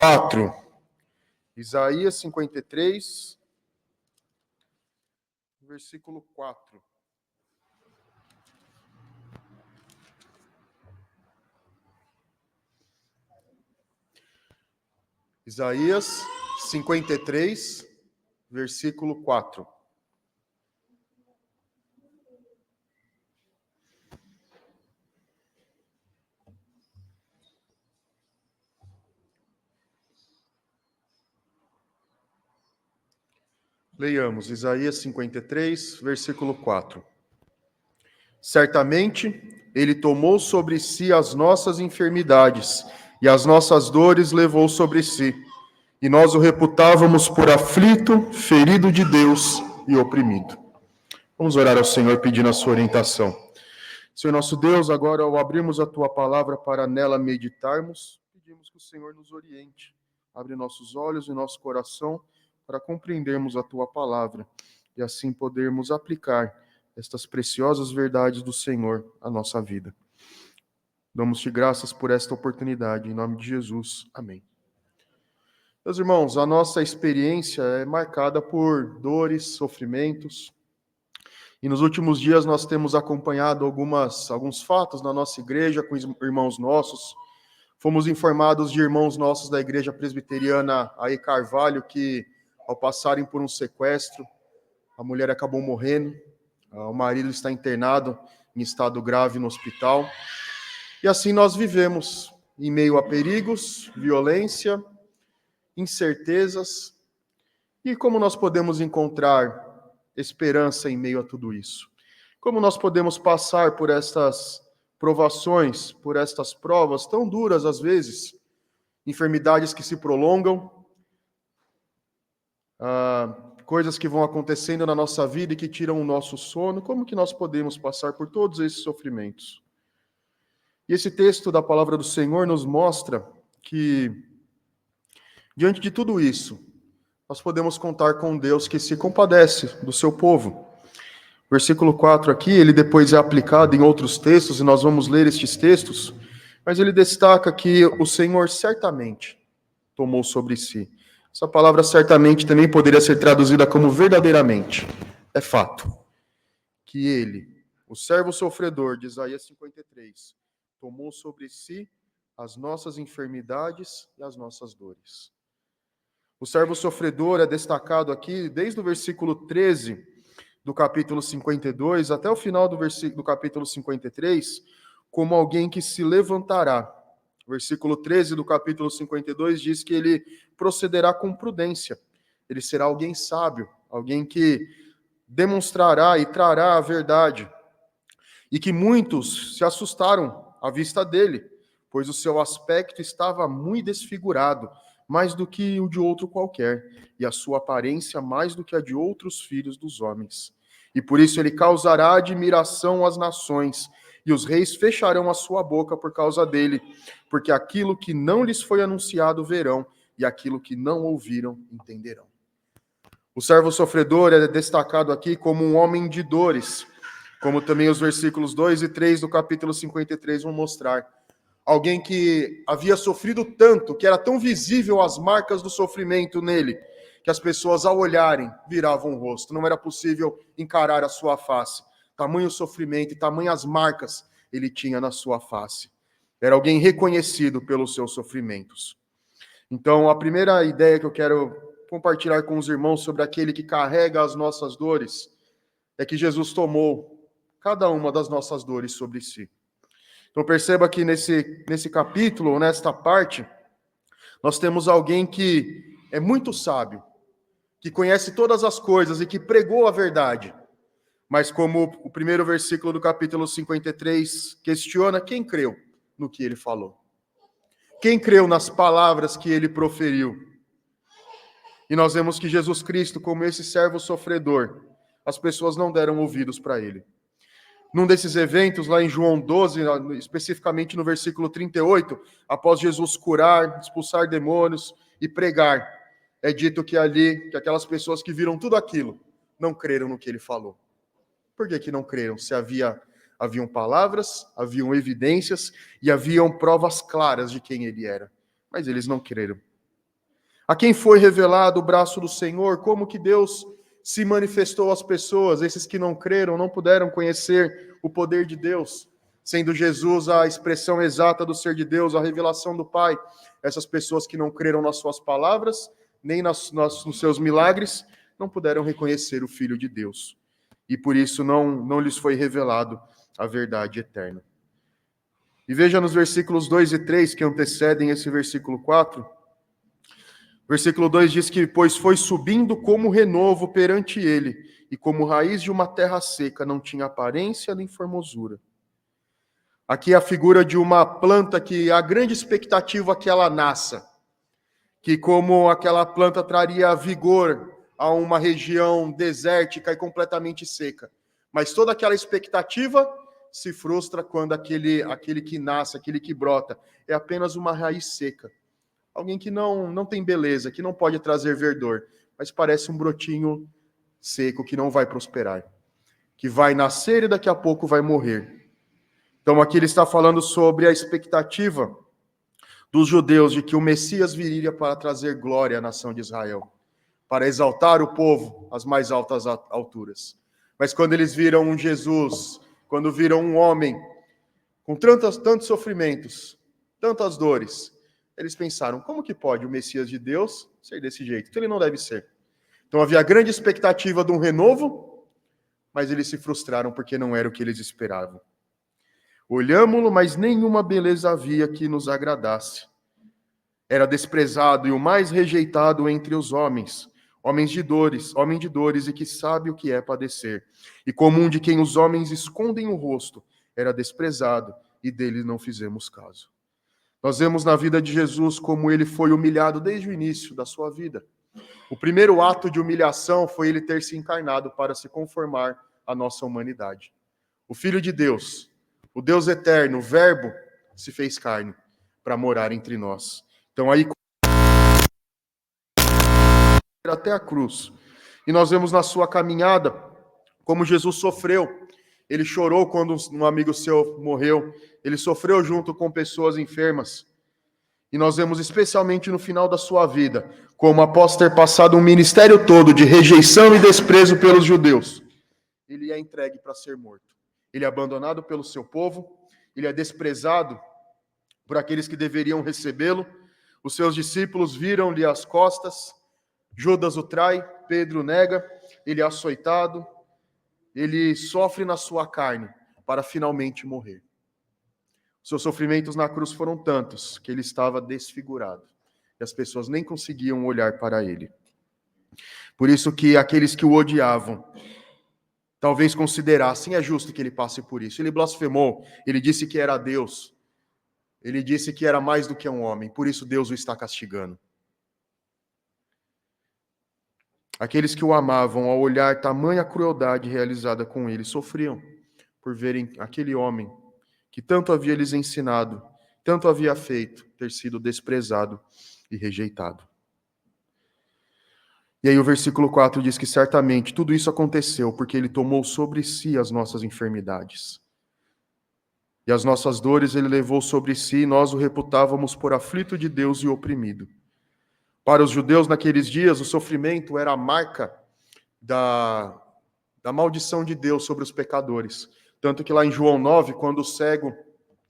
4. Isaías 53, versículo 4. Isaías 53, versículo 4. Leiamos Isaías 53, versículo 4. Certamente ele tomou sobre si as nossas enfermidades e as nossas dores levou sobre si. E nós o reputávamos por aflito, ferido de Deus e oprimido. Vamos orar ao Senhor pedindo a sua orientação. Senhor nosso Deus, agora ao abrirmos a tua palavra para nela meditarmos, pedimos que o Senhor nos oriente. Abre nossos olhos e nosso coração para compreendermos a tua palavra e assim podermos aplicar estas preciosas verdades do Senhor à nossa vida. Damos-te graças por esta oportunidade, em nome de Jesus. Amém. Meus irmãos, a nossa experiência é marcada por dores, sofrimentos, e nos últimos dias nós temos acompanhado alguns fatos na nossa igreja com irmãos nossos. Fomos informados de irmãos nossos da igreja presbiteriana aí Carvalho que, ao passarem por um sequestro, a mulher acabou morrendo, o marido está internado em estado grave no hospital. E assim nós vivemos, em meio a perigos, violência, incertezas. E como nós podemos encontrar esperança em meio a tudo isso? Como nós podemos passar por estas provações, por estas provas tão duras às vezes, enfermidades que se prolongam, coisas que vão acontecendo na nossa vida e que tiram o nosso sono? Como que nós podemos passar por todos esses sofrimentos? E esse texto da palavra do Senhor nos mostra que, diante de tudo isso, nós podemos contar com Deus que se compadece do seu povo. Versículo 4 aqui, ele depois é aplicado em outros textos, e nós vamos ler estes textos, mas ele destaca que o Senhor certamente tomou sobre si. Essa palavra certamente também poderia ser traduzida como verdadeiramente. É fato que ele, o servo sofredor de Isaías 53, tomou sobre si as nossas enfermidades e as nossas dores. O servo sofredor é destacado aqui desde o versículo 13 do capítulo 52 até o final do capítulo 53, como alguém que se levantará. O versículo 13 do capítulo 52 diz que ele procederá com prudência. Ele será alguém sábio, alguém que demonstrará e trará a verdade. E que muitos se assustaram à vista dele, pois o seu aspecto estava muito desfigurado, mais do que o de outro qualquer, e a sua aparência mais do que a de outros filhos dos homens. E por isso ele causará admiração às nações, e os reis fecharão a sua boca por causa dele, porque aquilo que não lhes foi anunciado verão, e aquilo que não ouviram entenderão. O servo sofredor é destacado aqui como um homem de dores, como também os versículos 2 e 3 do capítulo 53 vão mostrar. Alguém que havia sofrido tanto, que era tão visível as marcas do sofrimento nele, que as pessoas, ao olharem, viravam o rosto. Não era possível encarar a sua face. Tamanho sofrimento e tamanhas marcas ele tinha na sua face. Era alguém reconhecido pelos seus sofrimentos. Então, a primeira ideia que eu quero compartilhar com os irmãos sobre aquele que carrega as nossas dores é que Jesus tomou cada uma das nossas dores sobre si. Então perceba que nesse capítulo, ou nesta parte, nós temos alguém que é muito sábio, que conhece todas as coisas e que pregou a verdade. Mas como o primeiro versículo do capítulo 53 questiona, quem creu no que ele falou? Quem creu nas palavras que ele proferiu? E nós vemos que Jesus Cristo, como esse servo sofredor, as pessoas não deram ouvidos para ele. Num desses eventos, lá em João 12, especificamente no versículo 38, após Jesus curar, expulsar demônios e pregar, é dito que ali, que aquelas pessoas que viram tudo aquilo, não creram no que ele falou. Por que não creram? Se haviam palavras, haviam evidências e haviam provas claras de quem ele era. Mas eles não creram. A quem foi revelado o braço do Senhor? Como que Deus se manifestou às pessoas? Esses que não creram não puderam conhecer o poder de Deus, sendo Jesus a expressão exata do ser de Deus, a revelação do Pai. Essas pessoas que não creram nas suas palavras, nem nos seus milagres, não puderam reconhecer o Filho de Deus. E por isso não lhes foi revelado a verdade eterna. E veja nos versículos 2 e 3, que antecedem esse versículo 4. Versículo 2 diz que, pois foi subindo como renovo perante ele, e como raiz de uma terra seca, não tinha aparência nem formosura. Aqui é a figura de uma planta que a grande expectativa é que ela nasça, que como aquela planta traria vigor a uma região desértica e completamente seca. Mas toda aquela expectativa se frustra quando aquele que nasce, aquele que brota, é apenas uma raiz seca. Alguém que não tem beleza, que não pode trazer verdor, mas parece um brotinho seco que não vai prosperar, que vai nascer e daqui a pouco vai morrer. Então aqui ele está falando sobre a expectativa dos judeus de que o Messias viria para trazer glória à nação de Israel, para exaltar o povo às mais altas alturas. Mas quando eles viram um Jesus, quando viram um homem com tantos sofrimentos, tantas dores, eles pensaram, como que pode o Messias de Deus ser desse jeito? Então ele não deve ser. Então havia grande expectativa de um renovo, mas eles se frustraram porque não era o que eles esperavam. Olhámo-lo, mas nenhuma beleza havia que nos agradasse. Era desprezado e o mais rejeitado entre os homens, homem de dores e que sabe o que é padecer. E como um de quem os homens escondem o rosto, era desprezado e dele não fizemos caso. Nós vemos na vida de Jesus como ele foi humilhado desde o início da sua vida. O primeiro ato de humilhação foi ele ter se encarnado para se conformar à nossa humanidade. O Filho de Deus, o Deus eterno, o Verbo, se fez carne para morar entre nós. Então aí até a cruz. E nós vemos na sua caminhada como Jesus sofreu. Ele chorou quando um amigo seu morreu. Ele sofreu junto com pessoas enfermas. E nós vemos especialmente no final da sua vida, como após ter passado um ministério todo de rejeição e desprezo pelos judeus, ele é entregue para ser morto. Ele é abandonado pelo seu povo, ele é desprezado por aqueles que deveriam recebê-lo. Os seus discípulos viram-lhe as costas, Judas o trai, Pedro nega, ele é açoitado, ele sofre na sua carne para finalmente morrer. Seus sofrimentos na cruz foram tantos que ele estava desfigurado e as pessoas nem conseguiam olhar para ele. Por isso que aqueles que o odiavam talvez considerassem, é justo que ele passe por isso. Ele blasfemou, ele disse que era Deus, ele disse que era mais do que um homem, por isso Deus o está castigando. Aqueles que o amavam, ao olhar tamanha crueldade realizada com ele, sofriam por verem aquele homem que tanto havia lhes ensinado, tanto havia feito, ter sido desprezado e rejeitado. E aí o versículo 4 diz que certamente tudo isso aconteceu porque ele tomou sobre si as nossas enfermidades. E as nossas dores ele levou sobre si, e nós o reputávamos por aflito de Deus e oprimido. Para os judeus naqueles dias, o sofrimento era a marca da maldição de Deus sobre os pecadores. Tanto que lá em João 9, quando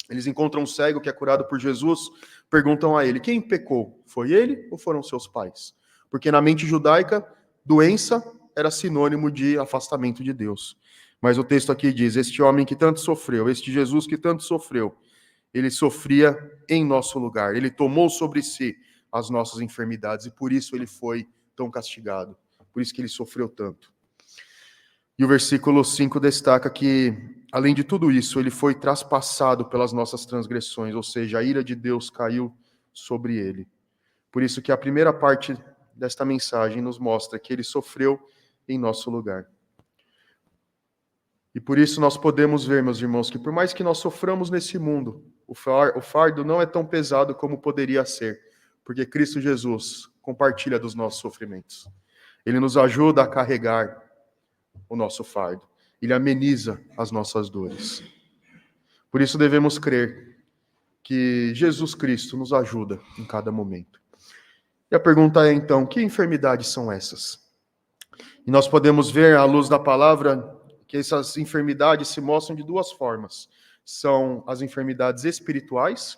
eles encontram um cego que é curado por Jesus, perguntam a ele, quem pecou? Foi ele ou foram seus pais? Porque na mente judaica, doença era sinônimo de afastamento de Deus. Mas o texto aqui diz, este homem que tanto sofreu, este Jesus que tanto sofreu, ele sofria em nosso lugar, ele tomou sobre si as nossas enfermidades e por isso ele foi tão castigado, por isso que ele sofreu tanto. E o versículo 5 destaca que, além de tudo isso, ele foi traspassado pelas nossas transgressões, ou seja, a ira de Deus caiu sobre ele. Por isso que a primeira parte desta mensagem nos mostra que ele sofreu em nosso lugar. E por isso nós podemos ver, meus irmãos, que por mais que nós soframos nesse mundo, o fardo não é tão pesado como poderia ser, porque Cristo Jesus compartilha dos nossos sofrimentos. Ele nos ajuda a carregar o nosso fardo. Ele ameniza as nossas dores. Por isso devemos crer que Jesus Cristo nos ajuda em cada momento. E a pergunta é, então, que enfermidades são essas? E nós podemos ver, à luz da palavra, que essas enfermidades se mostram de duas formas. São as enfermidades espirituais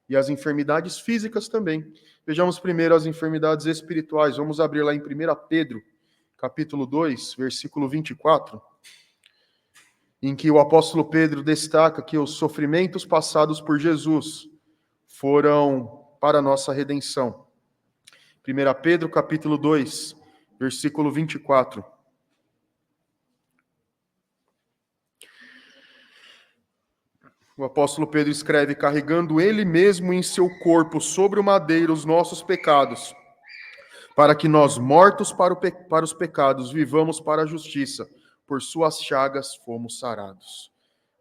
e as enfermidades físicas também. Vejamos primeiro as enfermidades espirituais. Vamos abrir lá em 1 Pedro, capítulo 2, versículo 24, em que o apóstolo Pedro destaca que os sofrimentos passados por Jesus foram para a nossa redenção. 1 Pedro, capítulo 2, versículo 24. O apóstolo Pedro escreve: carregando ele mesmo em seu corpo sobre o madeiro os nossos pecados, para que nós, mortos para os pecados, vivamos para a justiça. Por suas chagas fomos sarados.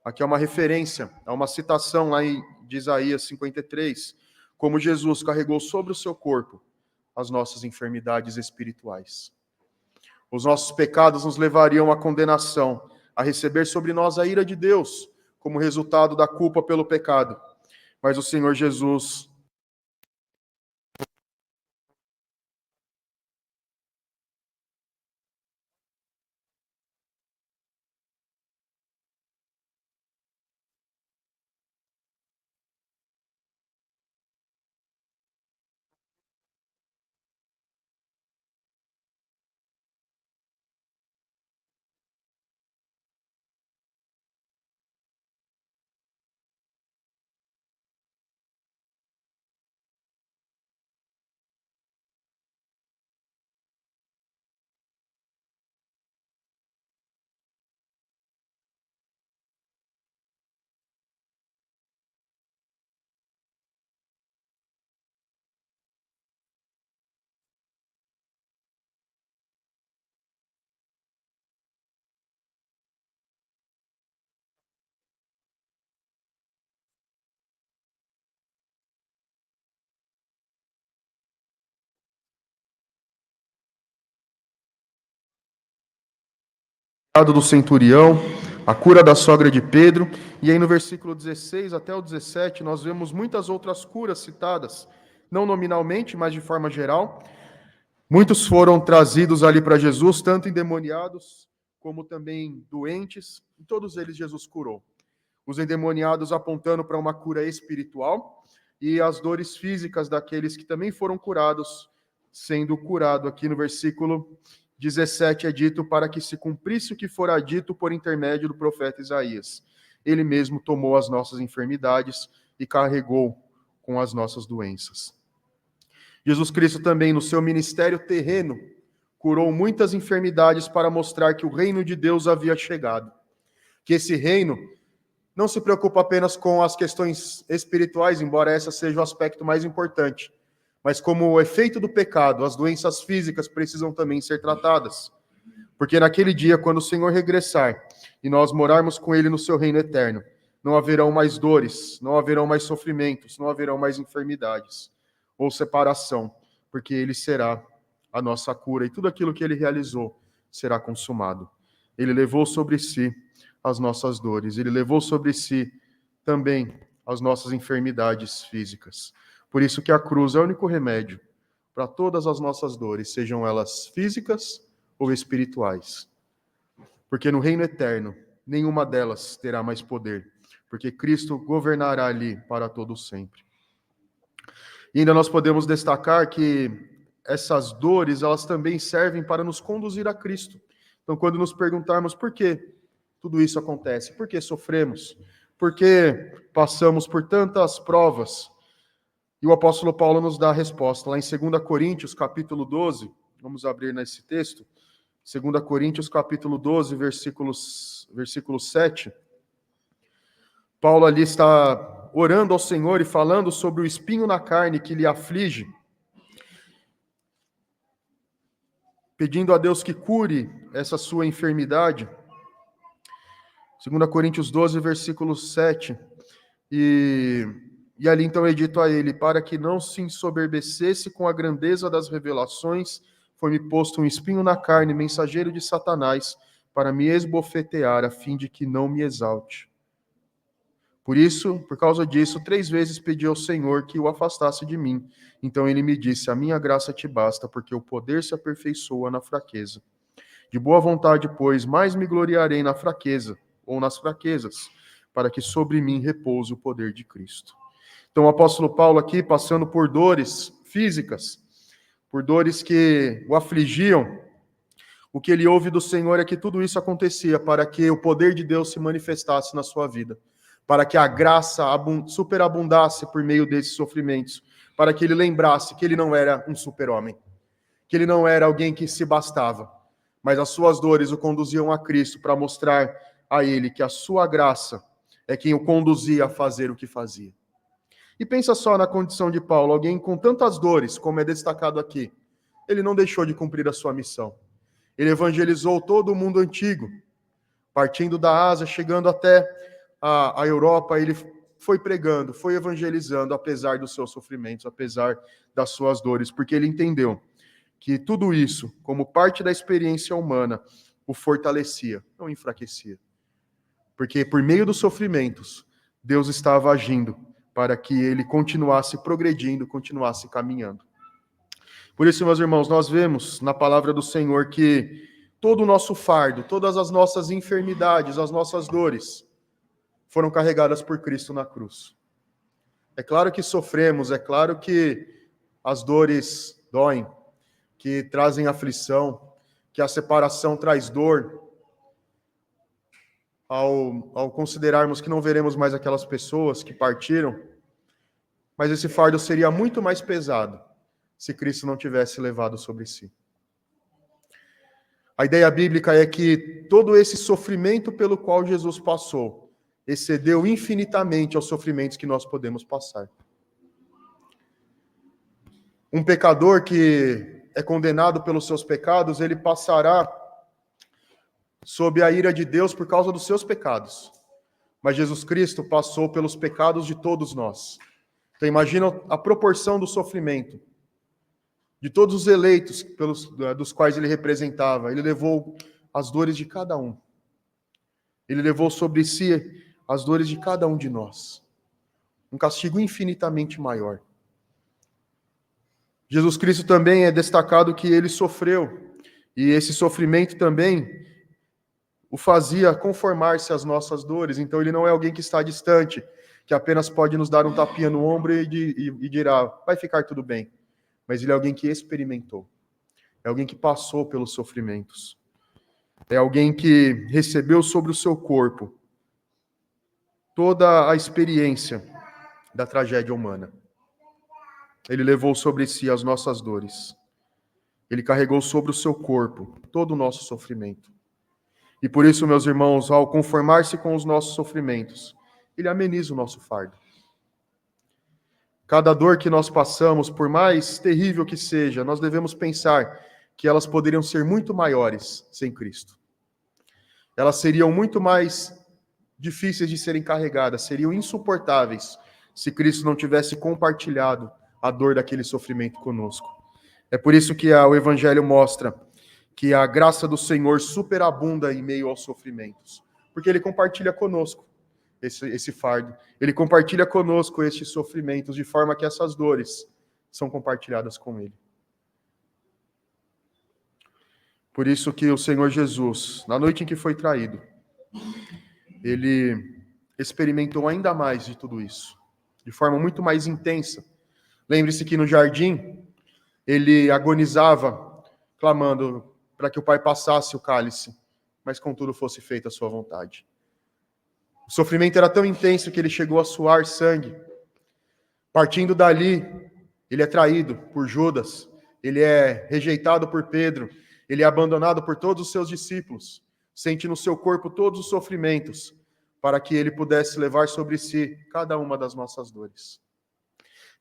Aqui é uma referência, é uma citação lá de Isaías 53, como Jesus carregou sobre o seu corpo as nossas enfermidades espirituais. Os nossos pecados nos levariam à condenação, a receber sobre nós a ira de Deus, como resultado da culpa pelo pecado. Mas o Senhor Jesus do centurião, a cura da sogra de Pedro, e aí no versículo 16 até o 17 nós vemos muitas outras curas citadas, não nominalmente, mas de forma geral. Muitos foram trazidos ali para Jesus, tanto endemoniados como também doentes, e todos eles Jesus curou. Os endemoniados apontando para uma cura espiritual e as dores físicas daqueles que também foram curados, sendo curado aqui no versículo 17 é dito para que se cumprisse o que fora dito por intermédio do profeta Isaías. Ele mesmo tomou as nossas enfermidades e carregou com as nossas doenças. Jesus Cristo também, no seu ministério terreno, curou muitas enfermidades para mostrar que o reino de Deus havia chegado. Que esse reino não se preocupa apenas com as questões espirituais, embora essa seja o aspecto mais importante, mas como o efeito do pecado, as doenças físicas precisam também ser tratadas. Porque naquele dia, quando o Senhor regressar e nós morarmos com Ele no seu reino eterno, não haverão mais dores, não haverão mais sofrimentos, não haverão mais enfermidades ou separação, porque Ele será a nossa cura e tudo aquilo que Ele realizou será consumado. Ele levou sobre si as nossas dores, Ele levou sobre si também as nossas enfermidades físicas. Por isso que a cruz é o único remédio para todas as nossas dores, sejam elas físicas ou espirituais. Porque no reino eterno, nenhuma delas terá mais poder, porque Cristo governará ali para todo sempre. E ainda nós podemos destacar que essas dores, elas também servem para nos conduzir a Cristo. Então, quando nos perguntarmos por que tudo isso acontece, por que sofremos, por que passamos por tantas provas, e o apóstolo Paulo nos dá a resposta, lá em 2 Coríntios, capítulo 12, vamos abrir nesse texto, 2 Coríntios, capítulo 12, versículo 7, Paulo ali está orando ao Senhor e falando sobre o espinho na carne que lhe aflige, pedindo a Deus que cure essa sua enfermidade. 2 Coríntios 12, versículo 7, e ali então é dito a ele, para que não se ensoberbecesse com a grandeza das revelações, foi-me posto um espinho na carne, mensageiro de Satanás, para me esbofetear, a fim de que não me exalte. Por causa disso, 3 vezes pedi ao Senhor que o afastasse de mim. Então ele me disse: a minha graça te basta, porque o poder se aperfeiçoa na fraqueza. De boa vontade, pois, mais me gloriarei na fraqueza, ou nas fraquezas, para que sobre mim repouse o poder de Cristo. Então o apóstolo Paulo aqui, passando por dores físicas, por dores que o afligiam, o que ele ouve do Senhor é que tudo isso acontecia para que o poder de Deus se manifestasse na sua vida, para que a graça superabundasse por meio desses sofrimentos, para que ele lembrasse que ele não era um super-homem, que ele não era alguém que se bastava, mas as suas dores o conduziam a Cristo para mostrar a ele que a sua graça é quem o conduzia a fazer o que fazia. E pensa só na condição de Paulo, alguém com tantas dores, como é destacado aqui, ele não deixou de cumprir a sua missão. Ele evangelizou todo o mundo antigo, partindo da Ásia, chegando até a Europa, ele foi pregando, foi evangelizando, apesar dos seus sofrimentos, apesar das suas dores, porque ele entendeu que tudo isso, como parte da experiência humana, o fortalecia, não enfraquecia. Porque por meio dos sofrimentos, Deus estava agindo para que ele continuasse progredindo, continuasse caminhando. Por isso, meus irmãos, nós vemos na palavra do Senhor que todo o nosso fardo, todas as nossas enfermidades, as nossas dores, foram carregadas por Cristo na cruz. É claro que sofremos, é claro que as dores doem, que trazem aflição, que a separação traz dor, ao considerarmos que não veremos mais aquelas pessoas que partiram, mas esse fardo seria muito mais pesado se Cristo não tivesse levado sobre si. A ideia bíblica é que todo esse sofrimento pelo qual Jesus passou excedeu infinitamente aos sofrimentos que nós podemos passar. Um pecador que é condenado pelos seus pecados, ele passará sob a ira de Deus por causa dos seus pecados. Mas Jesus Cristo passou pelos pecados de todos nós. Então imagina a proporção do sofrimento. De todos os eleitos dos quais ele representava, ele levou as dores de cada um. Ele levou sobre si as dores de cada um de nós. Um castigo infinitamente maior. Jesus Cristo também é destacado que ele sofreu, e esse sofrimento também o fazia conformar-se às nossas dores. Então ele não é alguém que está distante, que apenas pode nos dar um tapinha no ombro e dirá, vai ficar tudo bem. Mas ele é alguém que experimentou. É alguém que passou pelos sofrimentos. É alguém que recebeu sobre o seu corpo toda a experiência da tragédia humana. Ele levou sobre si as nossas dores. Ele carregou sobre o seu corpo todo o nosso sofrimento. E por isso, meus irmãos, ao conformar-se com os nossos sofrimentos, ele ameniza o nosso fardo. Cada dor que nós passamos, por mais terrível que seja, nós devemos pensar que elas poderiam ser muito maiores sem Cristo. Elas seriam muito mais difíceis de serem carregadas, seriam insuportáveis se Cristo não tivesse compartilhado a dor daquele sofrimento conosco. É por isso que o Evangelho mostra que a graça do Senhor superabunda em meio aos sofrimentos, porque ele compartilha conosco esse fardo. Ele compartilha conosco estes sofrimentos, de forma que essas dores são compartilhadas com ele. Por isso que o Senhor Jesus, na noite em que foi traído, ele experimentou ainda mais de tudo isso, de forma muito mais intensa. Lembre-se que no jardim, ele agonizava, clamando para que o Pai passasse o cálice, mas contudo fosse feita a sua vontade. O sofrimento era tão intenso que ele chegou a suar sangue. Partindo dali, ele é traído por Judas, ele é rejeitado por Pedro, ele é abandonado por todos os seus discípulos, sente no seu corpo todos os sofrimentos, para que ele pudesse levar sobre si cada uma das nossas dores.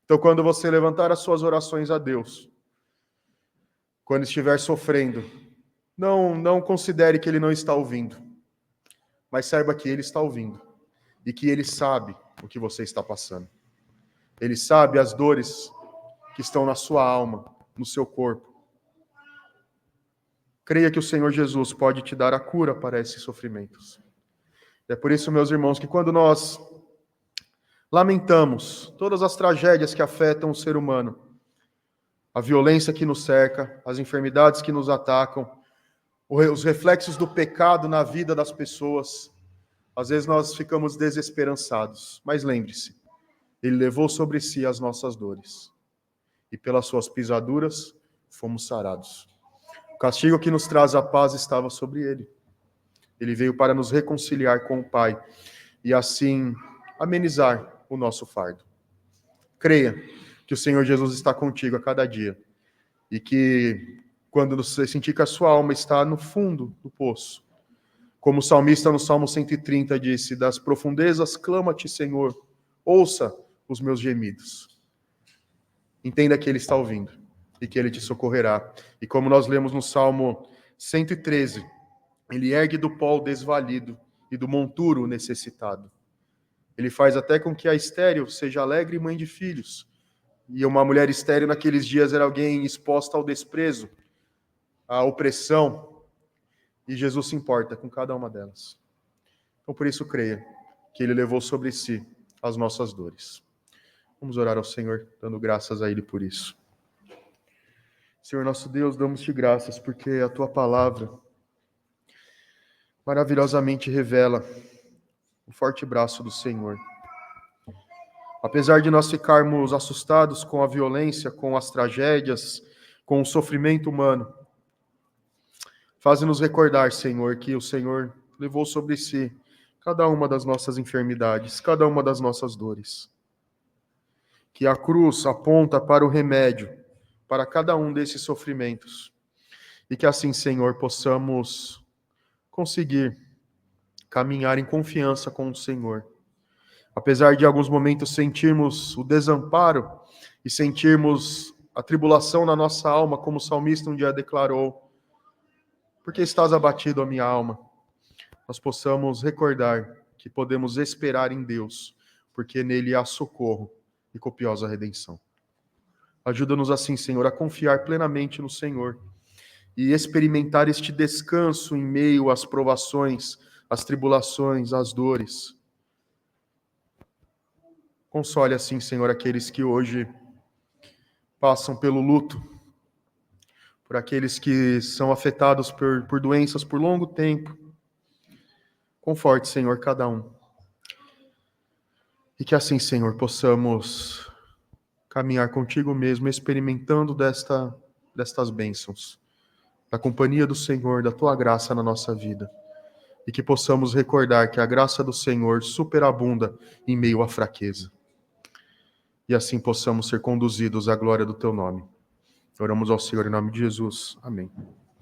Então, quando você levantar as suas orações a Deus, quando estiver sofrendo, não considere que ele não está ouvindo. Mas saiba que ele está ouvindo e que ele sabe o que você está passando. Ele sabe as dores que estão na sua alma, no seu corpo. Creia que o Senhor Jesus pode te dar a cura para esses sofrimentos. É por isso, meus irmãos, que quando nós Lamentamos todas as tragédias que afetam o ser humano, a violência que nos cerca, as enfermidades que nos atacam, os reflexos do pecado na vida das pessoas. Às vezes nós ficamos desesperançados, mas lembre-se, Ele levou sobre si as nossas dores, e pelas suas pisaduras fomos sarados. O castigo que nos traz a paz estava sobre Ele. Ele veio para nos reconciliar com o Pai e assim amenizar o nosso fardo. Creia que o Senhor Jesus está contigo a cada dia e que quando você sentir que a sua alma está no fundo do poço, como o salmista no Salmo 130 disse, das profundezas clama-te, Senhor, ouça os meus gemidos. Entenda que Ele está ouvindo e que Ele te socorrerá. E como nós lemos no Salmo 113, Ele ergue do pó o desvalido e do monturo o necessitado. Ele faz até com que a estéril seja alegre mãe de filhos. E uma mulher estéril naqueles dias era alguém exposta ao desprezo, à opressão. E Jesus se importa com cada uma delas. Então, por isso, creia que Ele levou sobre si as nossas dores. Vamos orar ao Senhor, dando graças a Ele por isso. Senhor nosso Deus, damos-te graças porque a Tua palavra maravilhosamente revela o forte braço do Senhor. Apesar de nós ficarmos assustados com a violência, com as tragédias, com o sofrimento humano, faze-nos recordar, Senhor, que o Senhor levou sobre si cada uma das nossas enfermidades, cada uma das nossas dores. Que a cruz aponta para o remédio, para cada um desses sofrimentos. E que assim, Senhor, possamos conseguir caminhar em confiança com o Senhor. Apesar de em alguns momentos sentirmos o desamparo e sentirmos a tribulação na nossa alma, como o salmista um dia declarou, porque estás abatido a minha alma, nós possamos recordar que podemos esperar em Deus, porque nele há socorro e copiosa redenção. Ajuda-nos assim, Senhor, a confiar plenamente no Senhor e experimentar este descanso em meio às provações, às tribulações, às dores. Console assim, Senhor, aqueles que hoje passam pelo luto, por aqueles que são afetados por doenças por longo tempo. Conforte, Senhor, cada um. E que assim, Senhor, possamos caminhar contigo mesmo, experimentando destas bênçãos, da companhia do Senhor, da tua graça na nossa vida. E que possamos recordar que a graça do Senhor superabunda em meio à fraqueza. E assim possamos ser conduzidos à glória do teu nome. Oramos ao Senhor em nome de Jesus. Amém.